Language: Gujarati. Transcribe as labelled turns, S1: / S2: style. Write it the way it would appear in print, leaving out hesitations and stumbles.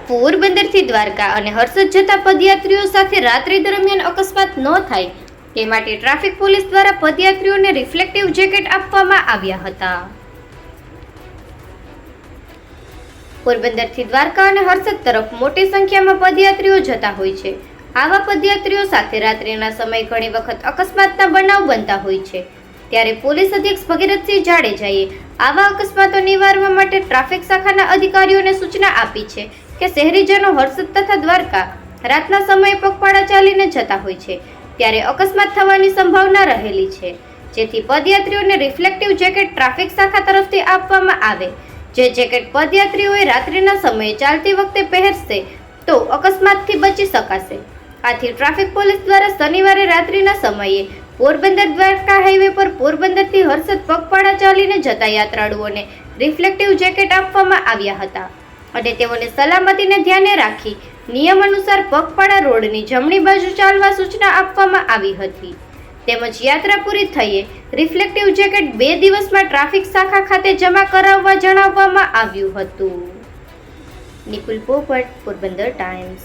S1: પોરબંદરથી દ્વારકા અને હર્ષદ જતા પદયાત્રીઓ સાથે રાત્રિ દરમિયાન અકસ્માત ન થાય તે માટે ટ્રાફિક પોલીસ દ્વારા પદયાત્રીઓને રિફ્લેક્ટિવ જેકેટ આપવામાં આવ્યા હતા. પોરબંદરથી દ્વારકા અને હર્ષદ તરફ મોટી સંખ્યામાં પદયાત્રીઓ જતા હોય છે. આવા પદયાત્રીઓ સાથે રાત્રિના સમયે ઘણી વખત અકસ્માતના બનાવ બનતા હોય છે. ત્યારે પોલીસ અધિક્ષક ભગીરથસિંહ જાડેજાએ આવા અકસ્માતો નિવારવા માટે ટ્રાફિક શાખાના અધિકારીઓને સૂચના આપી છે કે શહેરીજનો હર્ષદ તથા દ્વારકા રાતના સમયે પગપાળા ચાલીને જતા હોય છે ત્યારે અકસ્માત થવાની સંભાવના રહેલી છે, જેથી પદયાત્રીઓને રિફ્લેક્ટિવ જેકેટ ટ્રાફિક શાખા તરફથી આપવામાં આવે. જે જેકેટ પદયાત્રીઓએ રાત્રિના સમયે ચાલતી વખતે પહેરશે તો અકસ્માતથી બચી શકાશે. આથી ટ્રાફિક પોલીસ દ્વારા શનિવારે રાત્રિના સમયે પોરબંદર દ્વારકા હાઈવે પર પોરબંદરથી હર્ષદ પગપાળા ચાલીને જતા યાત્રાળુઓને રિફ્લેક્ટિવ જેકેટ આપવામાં આવ્યા હતા અને તેઓને સલામતીને ધ્યાને રાખી નિયમ અનુસાર પગપાળા રોડની જમણી બાજુ ચાલવા સૂચના આપવામાં આવી હતી. તેમજ યાત્રા પૂરી થયે રિફ્લેક્ટિવ જેકેટ 2 દિવસમાં ટ્રાફિક શાખા ખાતે જમા કરાવવા જણાવવામાં આવ્યું હતું. નિકુલ પોપટ, પોરબંદર ટાઈમ્સ.